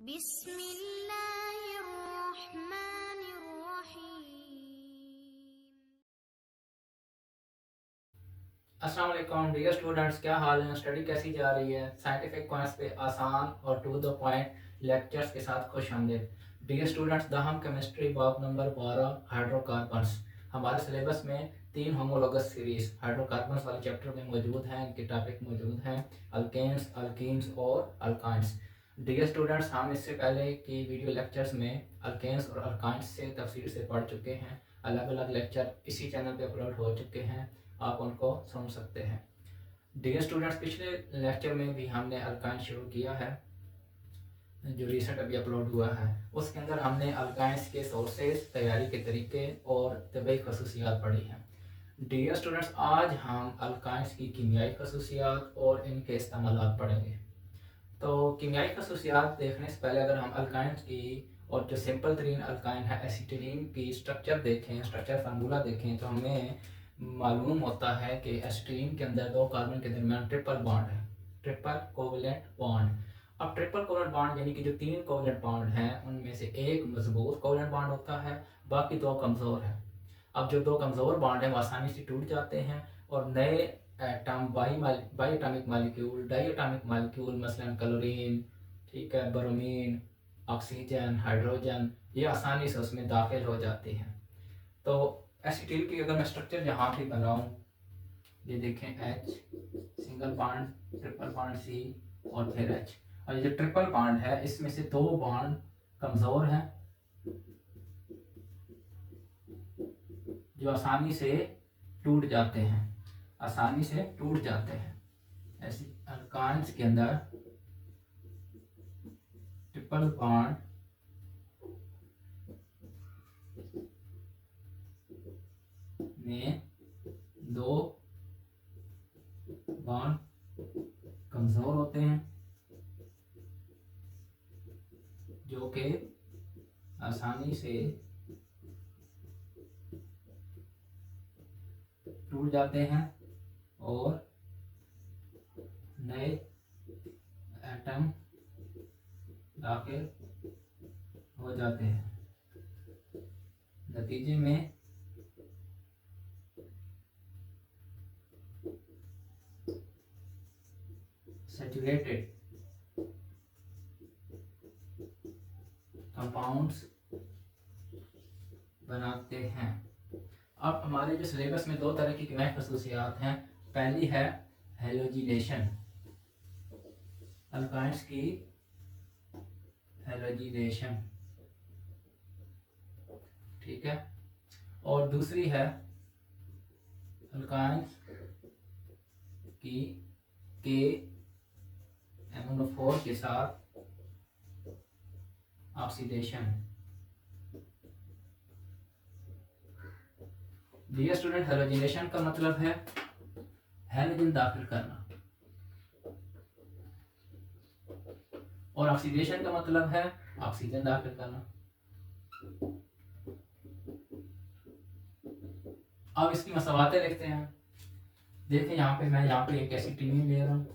अस्सलाम वालेकुम dear students, क्या हाल है? स्टडी कैसी जा रही है? साइंटिफिक पॉइंट्स पे आसान और टू द पॉइंट लेक्चर्स के साथ खुश आमदीद। डियर स्टूडेंट्स, दहम केमिस्ट्री बाब नंबर 12 हाइड्रोकार्बन्स हमारे सिलेबस में 3 होमोलोगस सीरीज हाइड्रोकार्बन्स वाले चैप्टर में मौजूद हैं। इनके टॉपिक मौजूद हैं अल्केन्स, अल्कीन्स और अल्काइंस। डियर स्टूडेंट्स, हम इससे पहले की वीडियो लेक्चर्स में अल्केन्स और अल्काइंस से तफसील से पढ़ चुके हैं। अलग अलग लेक्चर इसी चैनल पे अपलोड हो चुके हैं, आप उनको सुन सकते हैं। डियर स्टूडेंट्स, पिछले लेक्चर में भी हमने अल्काइन शुरू किया है जो रिसेंट अभी अपलोड हुआ है। उसके अंदर हमने अल्काइंस के सोर्सेज, तैयारी के तरीके और तबई खसूसियात पढ़ी हैं। डियर स्टूडेंट्स, आज हम अल्काइंस की कीमियाई खसूसियात और इनके इस्तेमाल पढ़ेंगे। तो कीमियाई खसूसियात देखने से पहले अगर हम अल्काइंस की और जो सिंपल तरीन अल्काइन है एसिटिलीन की स्ट्रक्चर देखें, स्ट्रक्चर फार्मूला देखें, तो हमें मालूम होता है कि एसिटिलीन के अंदर 2 कार्बन के दरमियान ट्रिपल बॉन्ड है, ट्रिपल कोवलेंट बॉन्ड। अब ट्रिपल कोवलेंट बॉन्ड यानी कि जो 3 कोवलेंट बॉन्ड हैं उनमें से एक मजबूत कोवलेंट बॉन्ड होता है, बाकी 2 कमज़ोर हैं। अब जो 2 कमज़ोर बॉन्ड हैं वो आसानी से टूट जाते हैं और नए atom by atomic molecule, diatomic molecule मसलन क्लोरीन, ठीक है, ब्रोमीन, ऑक्सीजन, हाइड्रोजन, ये आसानी से उसमें दाखिल हो जाते हैं। तो एसिटिल की अगर मैं स्ट्रक्चर यहाँ पे बनाऊँ, ये देखें H single bond, triple bond C और फिर H। और ये जो ट्रिपल बॉन्ड है इसमें से 2 बॉन्ड कमज़ोर हैं जो आसानी से टूट जाते हैं, आसानी से टूट जाते हैं। ऐसे अल्काइंस के अंदर ट्रिपल बॉन्ड में 2 बॉन्ड कमजोर होते हैं जो कि आसानी से टूट जाते हैं और नए एटम दाखिल हो जाते हैं। नतीजे में सैचुरेटेड कंपाउंड्स बनाते हैं। अब हमारे जो सिलेबस में 2 तरह की कीमियाई खसूसियात हैं। पहली है हेलोजिनेशन, अल्काइंस की हेलोजिनेशन, ठीक है, और दूसरी है अल्काइंस की के NO4 के साथ ऑक्सीडेशन। डियर स्टूडेंट, हेलोजिनेशन का मतलब है हेलोजन दाखिल करना और ऑक्सीडेशन का मतलब है ऑक्सीजन दाखिल करना। अब इसकी मसवातें लिखते हैं। देखिए यहाँ पे मैं एक एसिटिलीन ले रहा हूँ,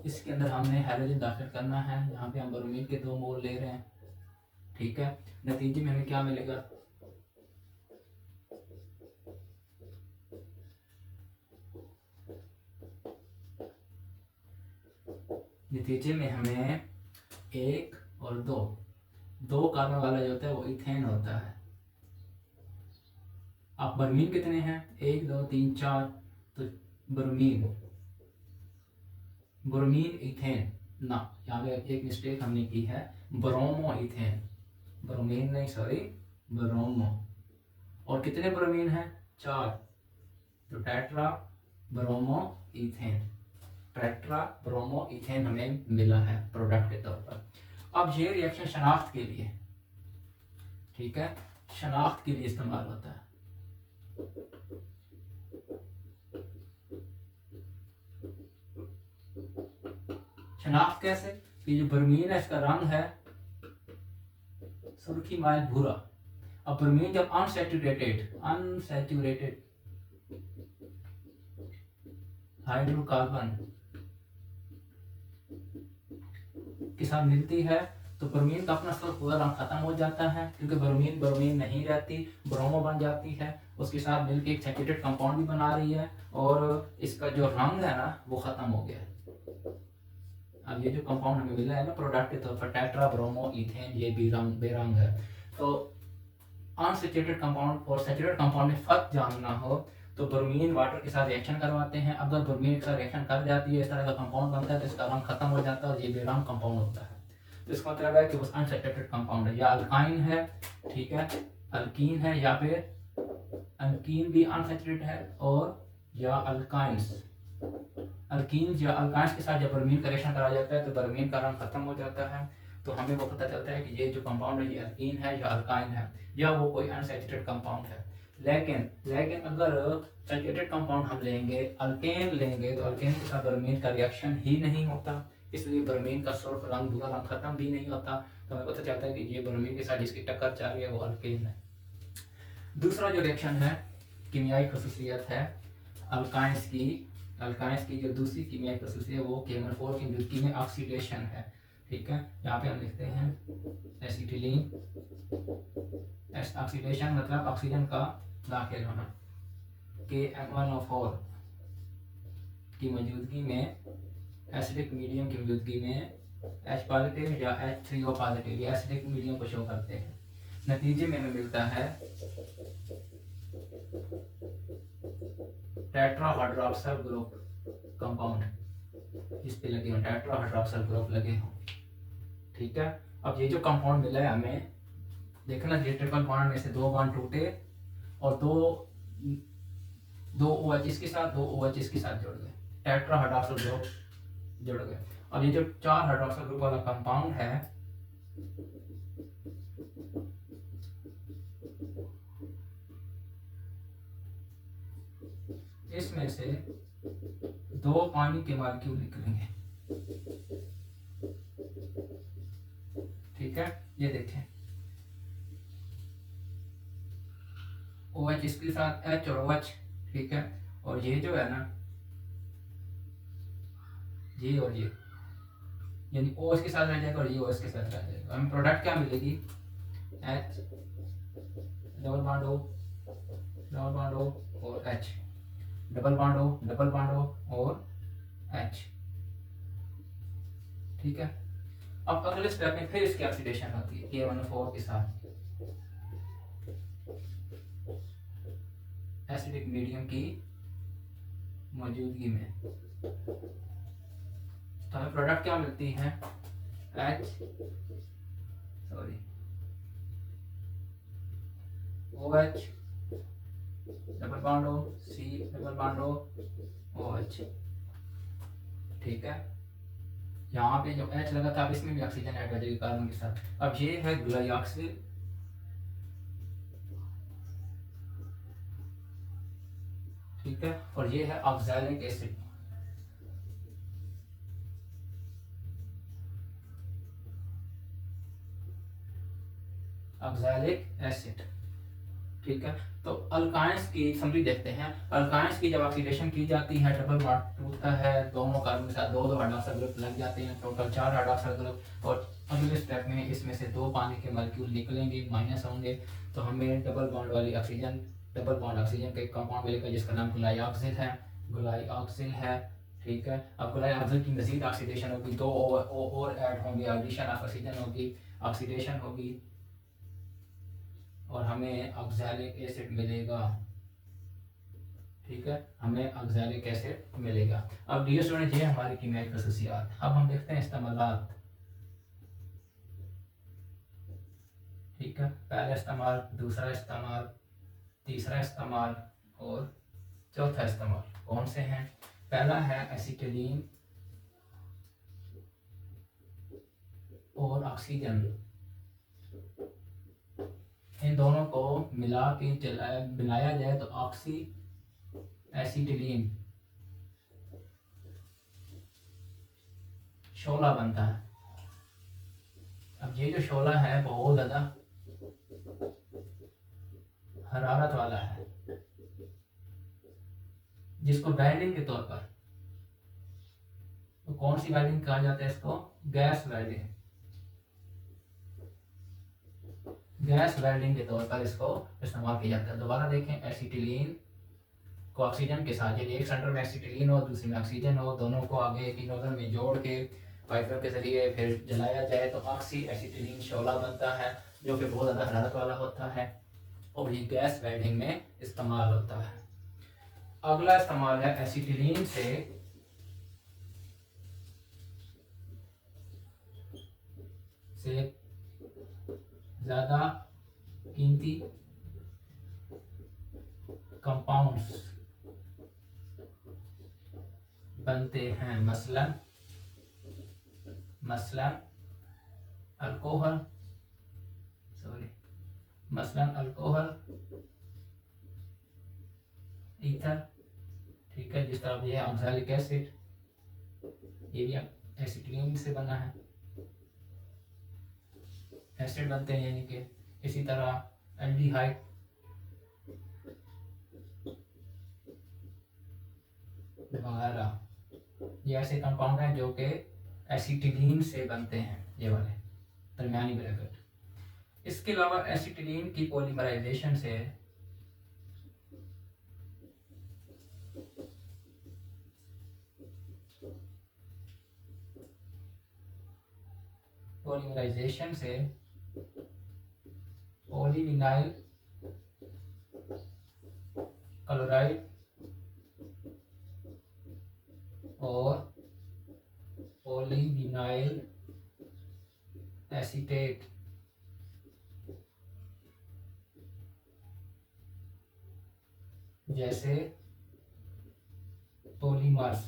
इसके अंदर हमने हेलोजन दाखिल करना है। यहाँ पे हम ब्रोमीन के 2 मोल ले रहे हैं, ठीक है। नतीजे में हमें क्या मिलेगा? नतीजे में हमें 1 और 2 कार्बन वाला जो होता है वो इथेन होता है। अब ब्रोमीन कितने हैं? 1 2 3 4, तो ब्रोमीन ब्रोमीन इथेन ना, यहाँ पे एक मिस्टेक हमने की है, ब्रोमो इथेन, ब्रोमीन नहीं, सॉरी, ब्रोमो। और कितने ब्रोमीन हैं? 4, तो tetra bromo ethane, tetra bromo ethane हमें मिला है प्रोडक्ट के तौर पर। अब ये रिएक्शन शनाख्त के लिए, ठीक है, शनाख्त के लिए इस्तेमाल होता है। शनाख्त कैसे? कि जो ब्रोमीन है इसका रंग है सुर्खी माइल भूरा। अब ब्रोमीन जब अनसैचुरेटेड हाइड्रोकार्बन के साथ मिलती है तो ब्रोमीन का अपना स्तर पूरा रंग खत्म हो जाता है, क्योंकि ब्रोमीन ब्रोमीन नहीं रहती, ब्रोमो बन जाती है, उसके साथ मिलकर एक सैचुरेटेड कंपाउंड भी बना रही है और इसका जो रंग है ना वो खत्म हो गया है। अब ये जो कंपाउंड हमें मिला है ना प्रोडक्ट के तौर पर टेट्रा ब्रोमो इथेन, ये बेरंग है। तो अनसैचुरेटेड कंपाउंड और सैचुरेटेड कंपाउंड में फर्क जानना हो तो ब्रोमीन वाटर के साथ रिएक्शन करवाते हैं। अगर ब्रोमीन के साथ रिएक्शन कर जाती है, इस तरह का कंपाउंड बनता है तो इसका रंग खत्म हो जाता है और ये बेरंग कंपाउंड होता है। तो इसका मतलब है कि वो अनसैचुरेटेड कंपाउंड है, या अल्काइन है, ठीक है, अल्कीन है, या फिर अल्कीन भी अनसैचुरेटेड है, और या अल्काइंस, अल्कीन या अल्काइंस के साथ जब ब्रोमीन का रिएक्शन करा जाता है तो ब्रोमीन का रंग खत्म हो जाता है। तो हमें वो पता चलता है कि ये जो कंपाउंड है ये अल्कीन है या अल्काइन है, या वो कोई अनसैचुरेटेड कंपाउंड है। लेकिन लेकिन अगर सैचुरेटेड कंपाउंड हम लेंगे, अल्केन लेंगे, तो अल्केन के साथ ब्रोमीन का रिएक्शन ही नहीं होता, इसलिए ब्रोमीन का सुर्ख रंग भूरा रंग खत्म भी नहीं होता। तो हमें पता चलता है कि ये ब्रोमीन के साथ जिसकी टक्कर चल रही है वो अल्केन है। दूसरा जो रिएक्शन है, कीमियाई खसूसियत है अल्काइंस की जो दूसरी कीमियाई खसूसियत है वो KMnO4 की मौजूदगी में ऑक्सीडेशन है, ठीक है। यहाँ पे हम लिखते हैं एसिटिलीन, ऑक्सीडेशन मतलब ऑक्सीजन का दाखिल होना। KMnO4 की मौजूदगी में, एसिडिक मीडियम की मौजूदगी में H पॉजिटिव या H3O पॉजिटिव या एसिडिक मीडियम को शो करते हैं। नतीजे में हमें मिलता है टेट्राहाइड्रॉक्सिल ग्रुप कंपाउंड, इस पे लगे हों टेट्राहाइड्रॉक्सिल ग्रुप लगे हों, ठीक है। अब ये जो कंपाउंड मिला है हमें, देखना ये ट्रिपल बॉन्ड में से 2 बॉन्ड टूटे और दो OH इसके साथ, 2 OH इसके साथ जुड़ गए, टेट्राहाइड्रॉक्सिल ग्रुप जुड़ गए। अब ये जो 4 हाइड्रॉक्सिल ग्रुप वाला कंपाउंड है इसमें से 2 पानी के मॉलिक्यूल निकलेंगे, ठीक है। ये देखें OH इसके साथ H और OH, ठीक है, और ये जो है ना ये और ये, यानी O इसके साथ रह जाएगा और ये O इसके साथ रह जाएगा। हमें प्रोडक्ट क्या मिलेगी, H डबल बॉन्ड O और H डबल बॉन्ड O और H, ठीक है। अब अगले स्टेप में फिर इसकी ऑक्सीडेशन होती है KMnO4 के साथ एसिडिक मीडियम की मौजूदगी में। तो हमें प्रोडक्ट क्या मिलती है, OH double bond O, C double bond O, OH, ठीक है। यहाँ पे जो H लगा था अब इसमें भी ऑक्सीजन ऐड हो जाएगी कार्बन के साथ। अब ये है ग्लाइऑक्सिल, ठीक है, और ये है ऑक्सैलिक एसिड, ऑक्सैलिक एसिड, ठीक है। तो अल्काइंस की समरी देखते हैं। अल्काइंस की जब ऑक्सीडेशन की जाती है, ट्रिपल बॉन्ड टूटता है, दोनों कार्बन के साथ 2 हाइड्रॉक्सिल ग्रुप लग जाते हैं, टोटल 4 हाइड्रॉक्सिल ग्रुप, और अगले स्टेप में इसमें से 2 पानी के मॉलिक्यूल निकलेंगे, माइनस होंगे, तो हमें डबल बॉन्ड ऑक्सीजन का एक कंपाउंड मिलेगा जिसका नाम ग्लाइऑक्सिल है, ठीक है। अब ग्लाइऑक्सिल की मजीद ऑक्सीडेशन होगी, 2 और ऐड होंगे, एडिशन ऑफ ऑक्सीजन होगी, ऑक्सीडेशन होगी और हमें ऑक्सैलिक एसिड मिलेगा, ठीक है, हमें ऑक्सैलिक एसिड मिलेगा। अब डियर स्टूडेंट ये हमारी कीमियाई खसूसियात। अब हम देखते हैं इस्तेमालात, ठीक है। पहला इस्तेमाल, दूसरा इस्तेमाल, तीसरा इस्तेमाल और चौथा इस्तेमाल कौन से हैं। पहला है एसिटिलीन और ऑक्सीजन, इन दोनों को मिला के बनाया जाए तो ऑक्सी एसिटिलीन शोला बनता है। अब ये जो शोला है बहुत ज़्यादा हरारत वाला है, जिसको बैंडिंग के तौर पर तो कौन सी वेल्डिंग कहा जाता है इसको? Gas welding. गैस वेल्डिंग के तौर पर इसको इस्तेमाल किया जाता है। दोबारा देखें, एसिटिलीन को ऑक्सीजन के साथ, यदि एक सेंटर में एसिटिलीन हो दूसरे में ऑक्सीजन हो, दोनों को आगे एक नोजल में जोड़ के पाइपों के जरिए फिर जलाया जाए तो ऑक्सी एसिटिलीन शोला बनता है, जो कि बहुत ज़्यादा हरारत वाला होता है और ये गैस वेल्डिंग में इस्तेमाल होता है। अगला इस्तेमाल है एसिटिलीन से ज़्यादा कीमती कंपाउंड्स बनते हैं, मसलन अल्कोहल, ईथर, ठीक है, जिस तरह ये ऑक्सैलिक एसिड, ये भी एसिटिलीन से बना है, एसिड बनते हैं यानी कि। इसी तरह एल्डिहाइड, वगैरह, ये ऐसे कंपाउंड हैं जो कि एसिटिलीन से बनते हैं, ये वाले दरमियानी ब्रैकेट। इसके अलावा एसिटिलीन की पॉलीमराइजेशन से पॉलीविनाइल क्लोराइड और पॉलीविनाइल एसीटेट जैसे पॉलीमर्स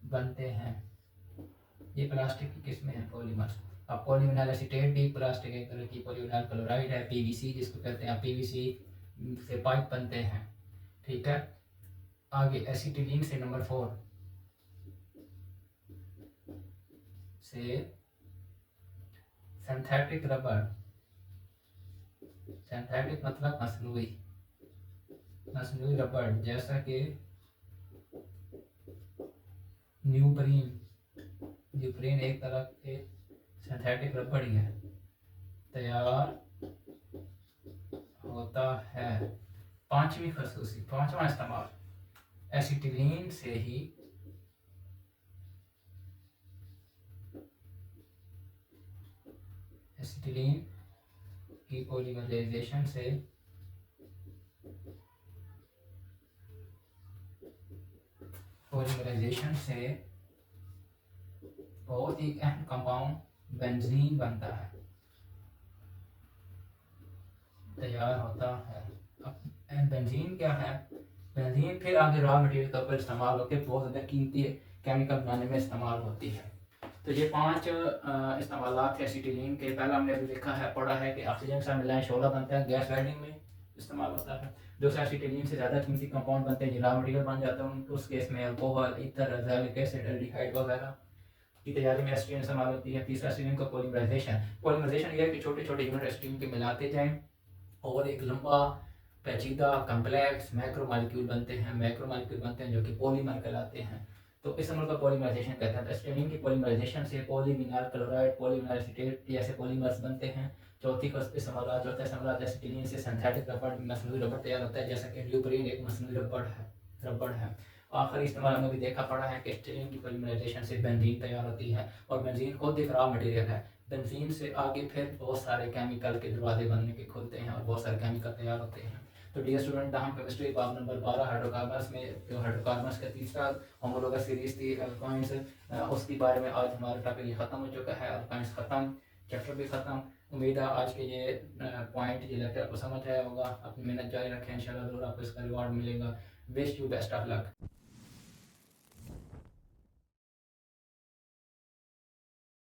बनते हैं। ये प्लास्टिक की किस्में हैं पॉलीमर्स। अब पॉलीविनाइल एसीटेट भी प्लास्टिक एक तरह की, पॉलीविनाइल क्लोराइड है, पीवीसी जिसको कहते हैं, पीवीसी से पाइप बनते हैं, ठीक है। आगे एसिटिलीन से नंबर 4 से सिंथेटिक रबर, सिंथेटिक मतलब मसनूई रबर, जैसा कि न्यूप्रीन एक तरह के सिंथेटिक रबर ही है, तैयार होता है। पांचवा इस्तेमाल एसिटिलीन से ही एसिटिलीन की पॉलीमराइजेशन से बहुत ही अहम कंपाउंड बेंजीन बनता है, तैयार होता है। अब बेंजीन क्या है? बेंजीन फिर आगे रॉ मटेरियल के तौर पर इस्तेमाल होकर बहुत ज़्यादा कीमती केमिकल बनाने में इस्तेमाल होती है। तो ये 5 इस्तेमाल थे एसिटिलीन के। पहला हमने अभी देखा है, पढ़ा है कि ऑक्सीजन के साथ मिलाएं शोला बनता है, गैस वेल्डिंग में इस्तेमाल होता है। दूसरा एसिटिलीन से ज़्यादा कीमती कंपाउंड बनते हैं, रॉ मटेरियल बन जाता है, उस केस में अल्कोहल, ईथर, एज़ैलिक एसिड, एल्डिहाइड वगैरह की तैयारी में एसिटिलीन इस्तेमाल होती है। तीसरा एसिटिलीन का पॉलीमराइजेशन ये है कि छोटे छोटे यूनिट एसिटिलीन के मिलाते जाएं और एक लंबा पेचीदा कम्प्लेक्स मैक्रोमॉलिक्यूल बनते हैं जो कि पॉलीमर कहलाते हैं। तो इस अमल का पॉलीमराइजेशन कहते हैं। एसिटिलीन की पॉलीमराइजेशन से पॉलीविनाइल क्लोराइड, पॉलीविनाइल एसीटेट जैसे पॉलीमर्स बनते हैं। चौथा इस्तेमाल एसिटिलीन से सिंथेटिक रबर, मसनूई रबर तैयार होता है, जैसा कि न्यूप्रीन एक मसनूई रबर है। आखिरी इस्तेमाल हमने भी देखा पड़ा है कि एसिटिलीन की पॉलीमराइजेशन से बेंजीन तैयार होती है और बेंजीन खुद एक रॉ मटेरियल है। बेंजीन से आगे फिर बहुत सारे केमिकल के दरवाजे बनने के खुलते हैं और बहुत सारे केमिकल तैयार होते हैं। तो डियर स्टूडेंट, हम केमिस्ट्री बाब नंबर 12 हाइड्रोकार्बन्स में, जो हाइड्रोकार्बन्स का तीसरा होमोलॉगस सीरीज थी अल्काइंस, उसके बारे में आज हमारा टॉपिक ये ख़त्म हो चुका है। अल्काइंस ख़त्म, चैप्टर भी ख़त्म। उम्मीद है आज के ये पॉइंट, ये लेक्चर आपको समझ आया होगा। अपनी मेहनत जारी रखें, इंशाल्लाह ज़रूर आपको इसका रिवॉर्ड मिलेगा। Wish you best of luck.